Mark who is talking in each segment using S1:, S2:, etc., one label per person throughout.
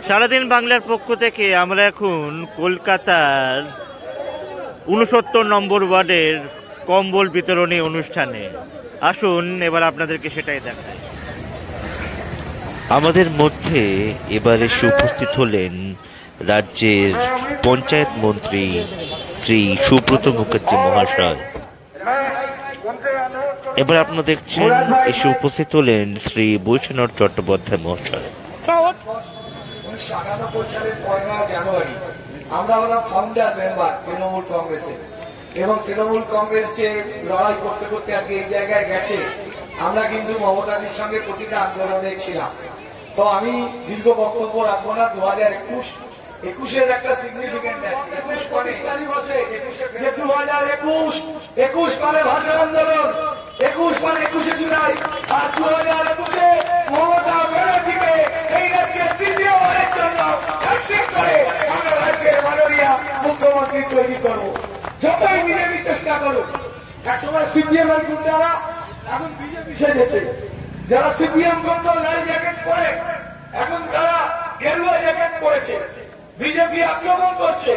S1: সারাদিন বাংলার পক্ষ থেকে আমরা এখন কলকাতার ৬৯ নম্বর ওয়ার্ডের কম্বল বিতরণী অনুষ্ঠানে। আসুন এবার আপনাদেরকে সেটাই দেখাই। আমাদের মধ্যে এবারে উপস্থিত হলেন রাজ্যের পঞ্চায়েত মন্ত্রী শ্রী সুব্রত মুখার্জি মহাশয়। এবার আপনারা দেখছেন এসে উপস্থিত হলেন শ্রী বৈষ্ণব চট্টোপাধ্যায় মহাশয়।
S2: 1998 সালের 1 জানুয়ারি আমরা হলাম ফাউন্ডার মেম্বার তৃণমূল কংগ্রেসের, এবং তৃণমূল কংগ্রেস যে লড়াই করতে করতে আজকে এই জায়গায় গেছে, আমরা কিন্তু মমতাদির সঙ্গে প্রতিটা আন্দোলনে ছিলাম। তো আমি দীর্ঘ বক্তব্য রাখবো না। 2021 একটা সিগনিফিকেন্ট আছে। 2021 মানে ভাষা আন্দোলন, 21 মানে 21শে জুলাই, আর 2021-এ মমতা ব্যানার্জিকে এই রাজ্যের তৃতীয়বারের জন্য হ্যাট্রিক করে আমরা রাজ্যের মাননীয় মুখ্যমন্ত্রী তৈরি করবো। যতই বিজেপি চেষ্টা করুক, একসময় সিপিএম এর গুন্ডারা এখন বিজেপি সেজেছে। যারা সিপিএম করতো লাল জ্যাকেট পরে, এখন তারা গেরুয়া জ্যাকেট পরেছে। বিজেপি আক্রমণ করছে,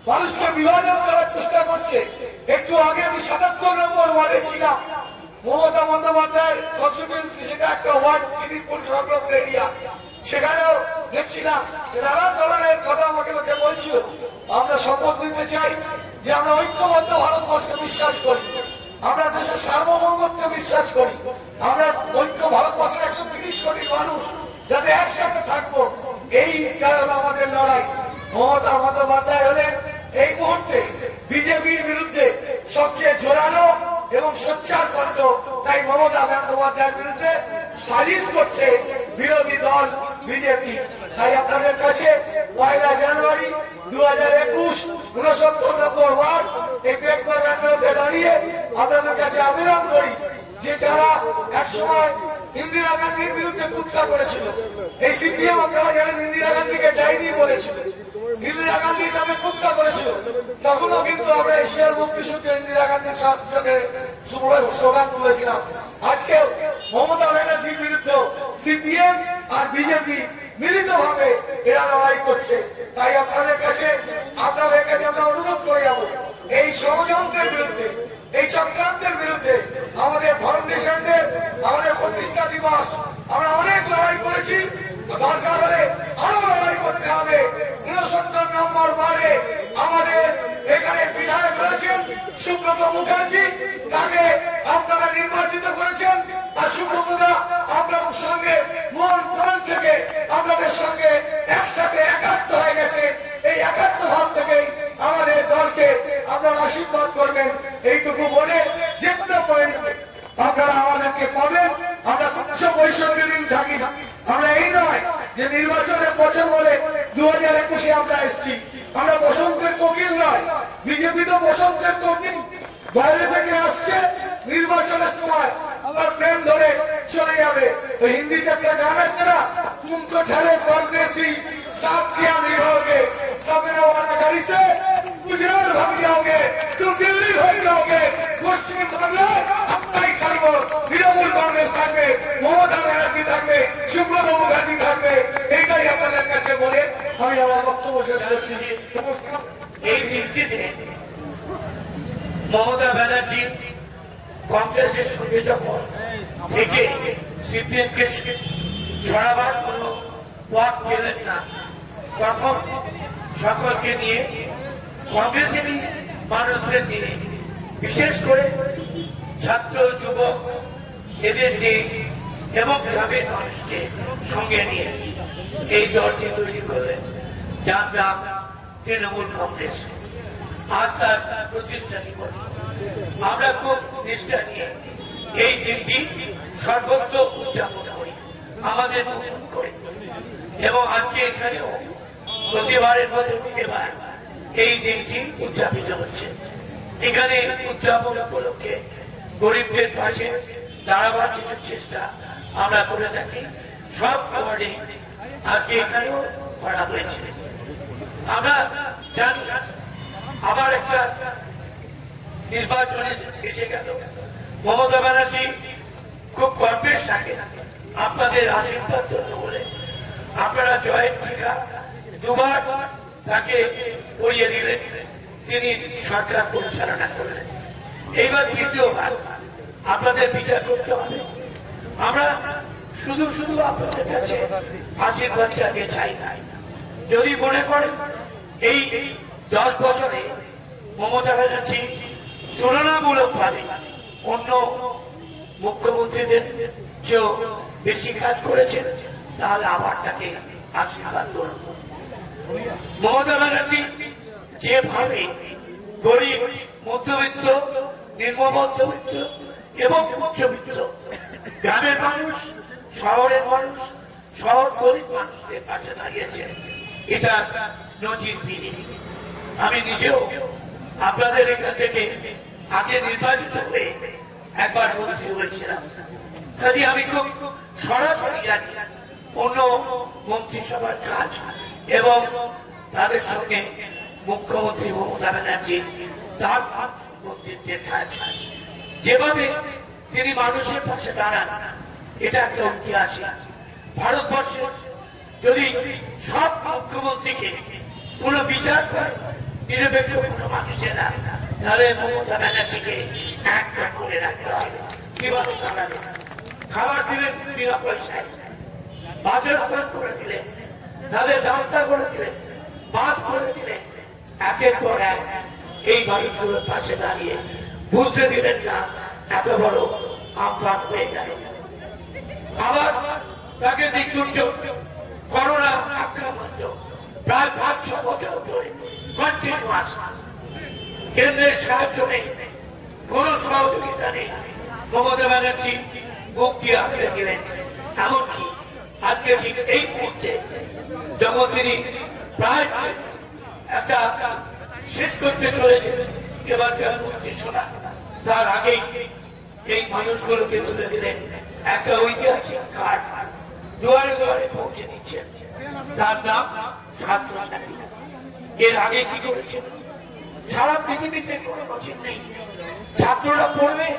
S2: মানুষকে বিভাজন করার চেষ্টা করছে। একটু আগে আমি ৭৭ নম্বর ওয়ার্ডে ছিলাম। মমতা বন্দ্যোপাধ্যায়ের কনস্টিটিউয়েন্সি, সেটা একটা ওয়ার্ড, কিদিরপুর সংলগ্ন এরিয়া। সেখানেও দেখছিলাম নানা ধরনের কথা আমাকে লোকে বলছিল। আমরা শপথ নিতে চাই যে আমরা ঐক্যবদ্ধ ভারতবর্ষে বিশ্বাস করি, আমরা দেশের সার্বভৌমত্বে বিশ্বাস করি, আমরা ঐক্য ভারতবর্ষের ১৩০ কোটি মানুষ যাতে একসাথে থাকবো, এই কারণে আমাদের লড়াই। মমতা বন্দ্যোপাধ্যায় হলেন এই মুহূর্তে বিজেপির বিরুদ্ধে সবচেয়ে জোরালো এবং সোচ্চার কণ্ঠ। তাই মমতা বন্দ্যোপাধ্যায়ের বিরুদ্ধে সালিশ করছে বিরোধী দল বিজেপি। তাই আপনাদের কাছে 1 জানুয়ারি 2021 ৬৯ নম্বর ওয়ার্ড এই প্রেক্ষাপটে দাঁড়িয়ে আপনাদের কাছে আবেদন করি যে যারা একসময় ইন্দিরা গান্ধীর বিরুদ্ধে কুৎসা করেছিল, এই সিপিএম আপনারা জানেন ইন্দিরা গান্ধীকে ডাইনি বলেছিল, ইন্দিরা গান্ধীর নামে কুৎসা করেছিল, তখনও কিন্তু আমরা এশিয়ার মুক্তিযুদ্ধে ইন্দিরা গান্ধীর সাথে স্লোগান তুলেছিলাম। আজকে মমতা ব্যানার্জির বিরুদ্ধে সিপিএম আর বিজেপি মিলিতভাবে এরা লড়াই করছে। তাই আপনাদের কাছে আমরা অনুরোধ করে যাবো, এই ষড়যন্ত্রের বিরুদ্ধে, এই চক্রান্তের বিরুদ্ধে আমাদের ফাউন্ডেশনদের, আমাদের প্রতিষ্ঠা দিবস, আমরা অনেক লড়াই করেছি, দরকার হলে আরো লড়াই করতে হবে। ৬৯ নম্বর ওয়ার্ডে আমাদের এখানে বিধায়ক রয়েছেন সুব্রত মুখার্জি, তাকে আপনারা নির্বাচিত করেছেন। আর সুব্রতদা আপনার সঙ্গে মন প্রাণ থেকে আপনাদের সঙ্গে একসাথে একাত্ম হয়ে গেছে। এই একাত্ম ভাব থেকেই আমাদের দলকে আপনারা আশীর্বাদ করবেন, এইটুকু বলে যেতে পারে আপনারা আমাদেরকে পাবেন। আমরা উচ্চ বৈষম্যহীন থাকি না। আমরা এই নয় যে নির্বাচনের বছর বলে 2021-এ আমরা এসেছি। আমরা বসন্তের কোকিল নয়, বিজেপি তো বসন্তের কোকিল, বাইরে থেকে আসছে, নির্বাচনের সময় আবার প্রেম ধরে চলে যাবে। তো হিন্দিতে একটা গান আছে না, তুম তো ঠেলে परदेसी साथ किया निभाओगे, सपनों वाला गाड़ी से गुजरात भाग जाओगे, तुम दिल्ली भाग जाओगे, পশ্চিম বাংলায় আপনাই থাকবো। তৃণমূল কংগ্রেস থাকবে, মমতা ব্যানার্জি থাকবে, সুব্রত মুখার্জি থাকবে। এইটাই আপনাদের কাছে বলে আমি আমার বক্তব্য শেষ করছি।
S3: এই দিনটিতে মমতা ব্যানার্জি কংগ্রেসের সঙ্গে যখন থেকে সিপিএমকে ছড়াবার কোন পথ পেলেন না, তখন সকলকে নিয়ে, কংগ্রেসেরই মানুষদের নিয়ে, বিশেষ করে ছাত্র যুবক এদেরকে এবং গ্রামের মানুষকে সঙ্গে নিয়ে এই দলটি তৈরি করলেন, যার নাম তৃণমূল কংগ্রেস। আর তার প্রতিষ্ঠা দিবস আমরা খুব নিষ্ঠা নিয়ে এই দিনটি সর্বত্র উদযাপন করি, আমাদের নতুন করে। এবং আজকে এখানেও প্রতিবারের মধ্যে এবার এই দিনটি উদযাপিত হচ্ছে। এখানে উদযাপন উপলক্ষে গরিবদের পাশে দাঁড়াবার কিছু চেষ্টা আমরা করে থাকি সব ওয়ার্ডে। আজকে এখানেও করা হয়েছে। আমরা জানি আবার একটা নির্বাচনে এসে গেল। মমতা ব্যানার্জি খুব গর্বের সাথে আপনাদের আশীর্বাদ জন্য বলে আপনারা জয়ের টিকা দুবার তাকে পড়িয়ে দিলেন, তিনি সরকার পরিচালনা করলেন। এইবার তৃতীয়বার আপনাদের বিচার করতে হবে। আমরা শুধু শুধু আপনাদের কাছে আশীর্বাদ চাইতে চাই না। যদি মনে করেন এই 10 বছরে মমতা ব্যানার্জি তুলনামূলকভাবে অন্য মুখ্যমন্ত্রীদের চেয়েও বেশি কাজ করেছেন, তাহলে আবার তাকে আশীর্বাদ করুন। মমতা ব্যানার্জি যেভাবে গরিব, মধ্যবিত্ত, নিম্ন মধ্যবিত্ত এবং উচ্চবিত্ত, গ্রামের মানুষ, শহরের মানুষ, শহর গরিব মানুষদের পাশে দাঁড়িয়েছেন, এটা নজিরবিহীন। আমি নিজেও আপনাদের এখান থেকে আগে নির্বাচিত হয়ে একবার মন্ত্রী হয়েছিলাম, কাজে আমি খুব সরাসরি জানি অন্য মন্ত্রিসভার কাজ এবং তাদের সঙ্গে মুখ্যমন্ত্রী মমতা ব্যানার্জি তার মন্ত্রিত্বের কাজ। যেভাবে তিনি মানুষের পাশে দাঁড়ান, এটা একটা ঐতিহাসিক। ভারতবর্ষে যদি সব মুখ্যমন্ত্রীকে কোন বিচার করে নিরপেক্ষ কোন মানুষেরা, তাহলে মমতা ব্যানার্জিকে একটা করে রাখতে হবে। কিভাবে দাঁড়াবে? খাবার দিলেন বিনা পয়সায়, বাসের স্থান করে দিলেন, তাদের রাস্তা করে দিলেন, বাঁধ করে দিলেন, একের পর এক এই মানুষগুলোর পাশে দাঁড়িয়ে বুঝতে দিলেন না এত বড় আমফান হয়ে গেল। আবার তাকে দিক দুর্যোগ, করোনা আক্রান্ত প্রায় 5-6 বছর ধরে কন্টিনিউয়াস, কেন্দ্রের সাহায্য নেই, কোন সহযোগিতা নেই। মমতা ব্যানার্জি মুখ দিয়ে আটকে দিলেন। এমনকি আজকে ঠিক এই মুহূর্তে যখন তিনি প্রায় একটা শেষ করতে চলেছেন এবার মন্ত্রিসভা, তার আগেই এই মানুষগুলোকে তুলে দিলেন একটা ঐতিহাসিক কার্ড, দুয়ারে দুয়ারে পৌঁছে দিচ্ছেন, তার নাম ছাত্রসাথী। এর আগে কি করেছেন? সারা পৃথিবীতে কোনো নজির নেই। ছাত্ররা পড়বে,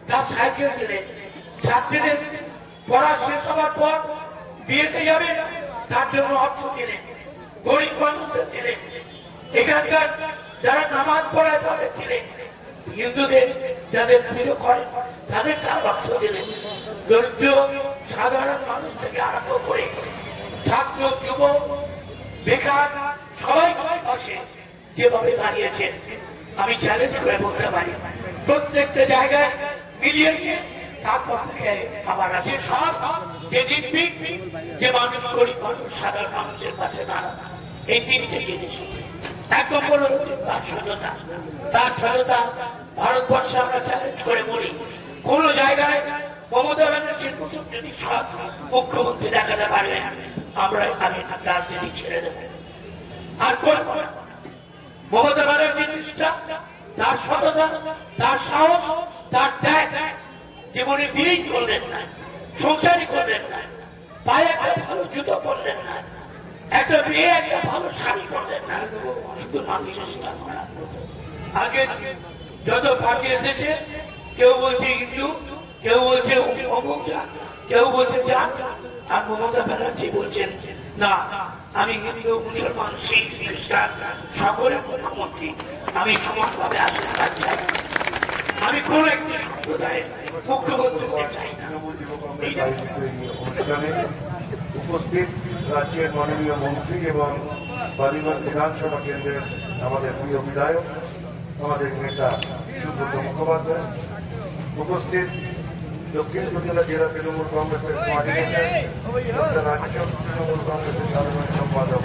S3: তার সাইকেল দিলেন। ছাত্রীদের পড়া শেষ হওয়ার পর বিয়েতে যাবে, তার জন্য অর্থ দিলেন। গরিব মানুষদের দিলেন। এখানকার যারা নামাজ পড়ায় তাদের দিলেন। হিন্দুদের যাদের পুজো করেন তাদের তার অর্থ দিলেন। দরিদ্র সাধারণ মানুষ থেকে আরম্ভ করে ছাত্র, যুবক, বেকার সবাই পাশে যেভাবে দাঁড়িয়েছেন, আমি চ্যালেঞ্জ করে বলতে পারি প্রত্যেকটা জায়গায় মিলিয়ে নিয়ে তারপর থেকে আবার আছে সব যে নির্ভীক, যে মানুষ, গরিব মানুষ, সাধারণ মানুষের পাশে দাঁড়ানো। এই তিনটে জিনিস। এক নম্বর হচ্ছে তার সততা। তার সততা ভারতবর্ষে আমরা চ্যালেঞ্জ করে বলি, কোন জায়গায় মমতা ব্যানার্জির মতন যদি সৎ মুখ্যমন্ত্রী দেখাতে পারবে, আমরা আমি রাজনীতি ছেড়ে দেব। আর করব না। মমতা ব্যানার্জির নিষ্ঠা, তার সততা, তার সাহস, তার ত্যাগ, জীবনে বিলীন করলেন না, সংসারই করলেন না, পায়ে একটা ভালো জুতো পরলেন না, একটা মেয়ে একটা ভালো শাড়ি পরলেন না, শুধু মানুষের স্থান করা। আগে যত পার্টি এসেছে, কেউ বলছে হিন্দু, কেউ বলছে অমুক জাত, কেউ বলছে জাত, আর মমতা ব্যানার্জি বলছেন না, আমি হিন্দু, মুসলমান, শিখ, খ্রিস্টান সকলের মুখ্যমন্ত্রী, আমি সমানভাবে আশীর্বাদ চাই। আমি কোন একটি সম্প্রদায়ের মুখ্যমন্ত্রী হতে চাই না।
S4: অনুষ্ঠানে উপস্থিত রাজ্যের মাননীয় মন্ত্রী এবং বালিগঞ্জ বিধানসভা কেন্দ্রের আমাদের প্রিয় বিধায়ক, আমাদের নেতা সুব্রত মুখোপাধ্যায়, উপস্থিত দক্ষিণ উপজেলা জেলা তৃণমূল কংগ্রেসের কোঅর্ডিনেটর রাজ্য তৃণমূল কংগ্রেসের সাধারণ সম্পাদক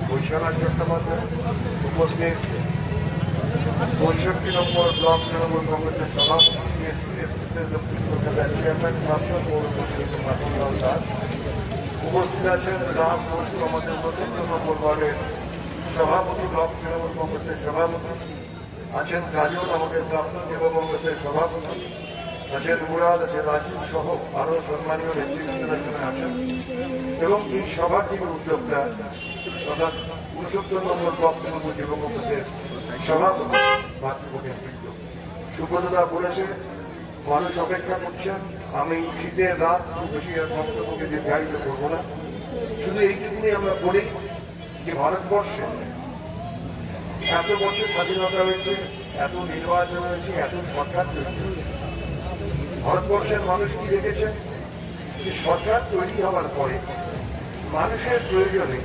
S4: বৈশ্বনাথ চট্টোপাধ্যায়, উপস্থিত 65 নম্বর ব্লক তৃণমূল কংগ্রেসের সভাপতি, দক্ষিণ উপজেলার চেয়ারম্যান প্রাক্তন পৌরমন্ত্রী মাতঙ্গল দাস, উপস্থিত আছেন রাম বসু, আমাদের 75 নম্বর ওয়ার্ডের সভাপতি, ব্লক তৃণমূল কংগ্রেসের সভাপতি আছেন, কাজল আমাদের প্রাক্তন যুব কংগ্রেসের সভাপতি আছেন, মুরাদ আছে, রাজীব সহ আরো সম্মানীয় নেতৃত্বরা আছেন। এবং এই সভার যিনি উদ্যোক্তা অর্থাৎ 69 নম্বর ব্লক তৃণমূল যুব কংগ্রেসের সভাপতি মাতৃভূমির বৃন্দ। সুব্রতদা বলেছে মানুষ অপেক্ষা করছেন। আমি শীতের রাত বেশি বক্তব্যকে দীর্ঘায়িত করবো না। শুধু এইটুকুনি আমরা বলি যে ভারতবর্ষে এত বছর স্বাধীনতা হয়েছে, এত নির্বাচন হয়েছে, এত সরকার তৈরি হয়েছে, ভারতবর্ষের মানুষ কি দেখেছে যে সরকার তৈরি হওয়ার পরে মানুষের প্রয়োজনে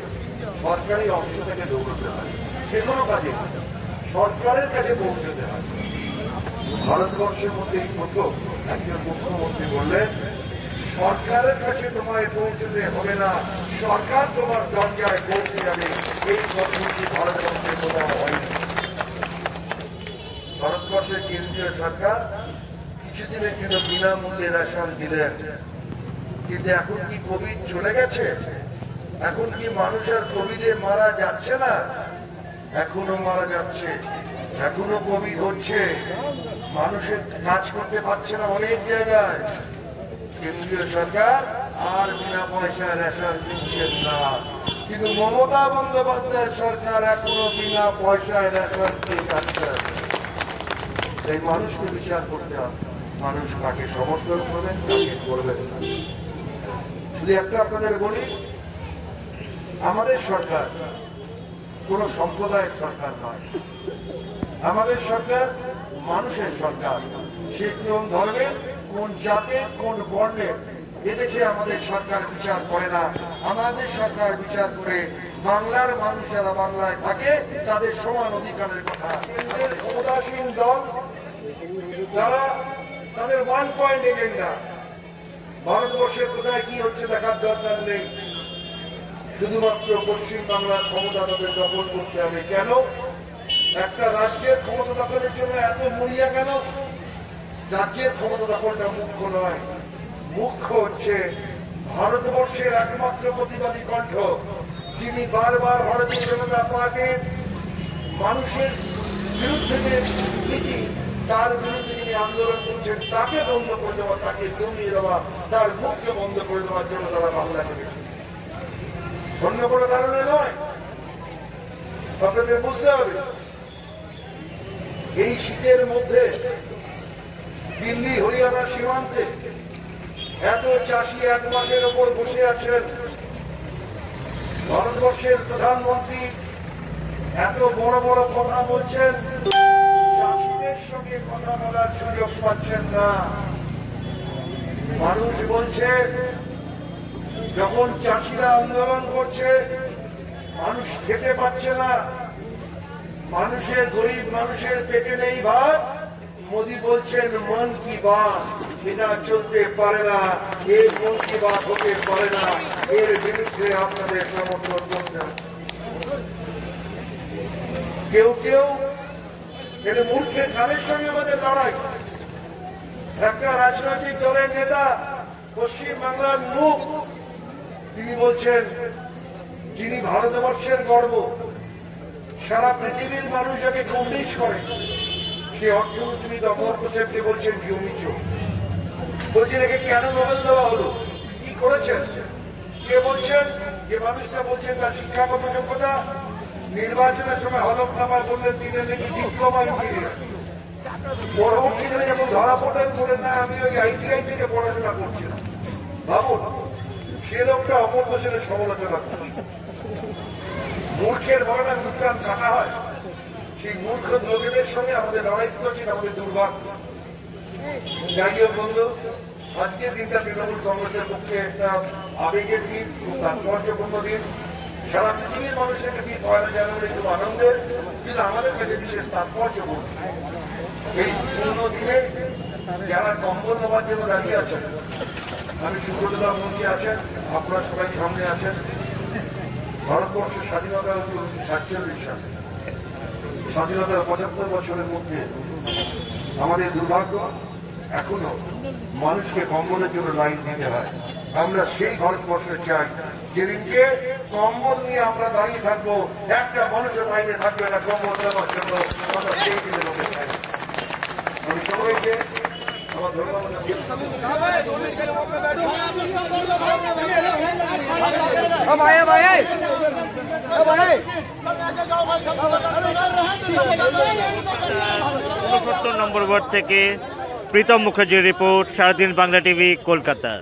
S4: সরকারি অংশ থেকে দৌড়তে হয়, যে কোনো কাজে সরকারের কাছে পৌঁছতে হয়। ভারতবর্ষের মধ্যে এই প্রথম একজন মুখ্যমন্ত্রী বললেন, সরকারের কাছে তোমায় পৌঁছতে হবে না, সরকার তোমার দরজায় পৌঁছে যাবে। এই পদ্ধতি ভারতবর্ষে কোথাও হয়নি। ভারতবর্ষের কেন্দ্রীয় সরকার কিছুদিনের জন্য বিনামূল্যে রেশন দিলেন, কিন্তু এখন কি কোভিড চলে গেছে? এখন কি মানুষ আর কোভিডে মারা যাচ্ছে না? এখনো মারা যাচ্ছে, এখনো কোভিড হচ্ছে, মানুষের কাজ করতে পারছে না অনেক জায়গায়। কেন্দ্রীয় সরকার আর বিনা পয়সায় রেশন দিচ্ছেন না, কিন্তু মমতা বন্দ্যোপাধ্যায় সরকার এখনো বিনা পয়সায় রেশন দিয়ে যাচ্ছেন। তাই মানুষকে বিচার করতে হবে, মানুষ কাকে সমর্থন করবেন, কাকে করবেন না। শুধু একটা আপনাদের বলি, আমাদের সরকার কোন সম্প্রদায়ের সরকার নয়, আমাদের সরকার মানুষের সরকার। সে কোন ধর্মের, কোন জাতের, কোন বর্ণের, এদেশে আমাদের সরকার বিচার করে না। আমাদের সরকার বিচার করে বাংলার মানুষ যারা বাংলায় থাকে তাদের সমান অধিকারের কথা। কেন্দ্রের ক্ষমতাসীন দল যারা তাদের ওয়ান পয়েন্ট এজেন্ডা, ভারতবর্ষের কোথায় কি হচ্ছে দেখার দরকার নেই, শুধুমাত্র পশ্চিম বাংলার ক্ষমতা তাদের দখল করতে হবে। কেন? একটা রাজ্যের ক্ষমতা দখলের জন্য এত মরিয়া কেন? রাজ্যের ক্ষমতা দখলটা মুখ্য নয়, মুখ্য হচ্ছে ভারতবর্ষের একমাত্র প্রতিবাদী কণ্ঠ, যিনি বারবার ভারতীয় জনতা পার্টির মানুষের বিরুদ্ধে যে নীতি, তার বিরুদ্ধে যিনি আন্দোলন করছেন, তাকে বন্ধ করে দেওয়া, তাকে জমিয়ে দেওয়া, তার মুখকে বন্ধ করে দেওয়ার জন্য তারা বাংলাকে গেছে। অন্য কোনো কারণে নয়। আপনাদের বুঝতে হবে, এই শীতের মধ্যে দিল্লি হরিয়ানার সীমান্তে এত চাষি এক মাসের ওপর বসে আছেন, ভারতবর্ষের প্রধানমন্ত্রী এত বড় বড় কথা বলছেন, চাষিদের সঙ্গে কথা বলার সুযোগ পাচ্ছেন না। মানুষ বলছে, যখন চাষিরা আন্দোলন করছে মানুষ খেতে পাচ্ছে না, মানুষের গরিব মানুষের পেটে নেই ভাত, মোদী বলছেন মন কি বাত, এটা চলতে পারে না, এর মন কি বাত হতে পারে না, এর বিরুদ্ধে আপনাদের সমর্থন করতে হবে। কেউ কেউ এটা মূর্খের কানের সঙ্গে আমাদের লড়াই। একটা রাজনৈতিক দলের নেতা, পশ্চিম বাংলার মুখ, তিনি বলছেন যিনি ভারতবর্ষের গর্ব, সারা পৃথিবীর মানুষ যাকে কমিশ করে, সে অর্থমন্ত্রী অমর হোসেনকে বলছেন জমিচ, বলছেন একে কেন নোবেল দেওয়া হলো, কি করেছেন? কে বলছেন? যে মানুষটা বলছেন তার শিক্ষাগত যোগ্যতা, নির্বাচনের সময় হলফনামা বললেন তিনি নাকি ডিপ্লোমা ইঞ্জিনিয়ার, পরবর্তীকালে যখন ধরা পড়লেন বলেন না আমি ওই আইটিআই থেকে পড়াশোনা করছিলাম। ভাবুন, সে লোকটা অমর হোসেনের সমালোচনা করে। মূর্খের বড়টা দুটান কাটা হয়, সেই মূর্খ লোকেদের সঙ্গে আমাদের লড়াই করছেন, আমাদের দুর্ভাগ্য। যাই হোক বন্ধু, আজকে দিনটা তৃণমূল কংগ্রেসের পক্ষে একটা আবেগের দিন, খুব তাৎপর্যপূর্ণ দিন। সারা পৃথিবীর মানুষের কাছে ১ জানুয়ারি খুব আনন্দের, কিন্তু আমাদের কাছে বিশেষ তাৎপর্যপূর্ণ। এই পুরনো দিনে যারা কম্বল নেওয়ার জন্য দাঁড়িয়ে আছেন, আমি সুব্রতদা মন্ত্রী আছেন, আপনারা সবাই সামনে আছেন। ভারতবর্ষের স্বাধীনতা হচ্ছে 1947 সালে, স্বাধীনতার ৭৫ বছরের মধ্যে আমাদের দুর্ভাগ্য এখনো মানুষকে কম্বলের জন্য লাইন দিতে হয়। আমরা সেই ভারতবর্ষে চাই যেদিনকে কম্বল নিয়ে আমরা দাঁড়িয়ে থাকবো, একটা মানুষের লাইনে থাকবে না কম্বল দেওয়ার জন্য, আমরা সেই দিনে লোকে চাই। আমি সবাইকে আমার ধন্যবাদ।
S1: নম্বর ওয়ার্ড থেকে প্রীতম মুখার্জির রিপোর্ট, সারাদিন বাংলা টিভি, কলকাতা।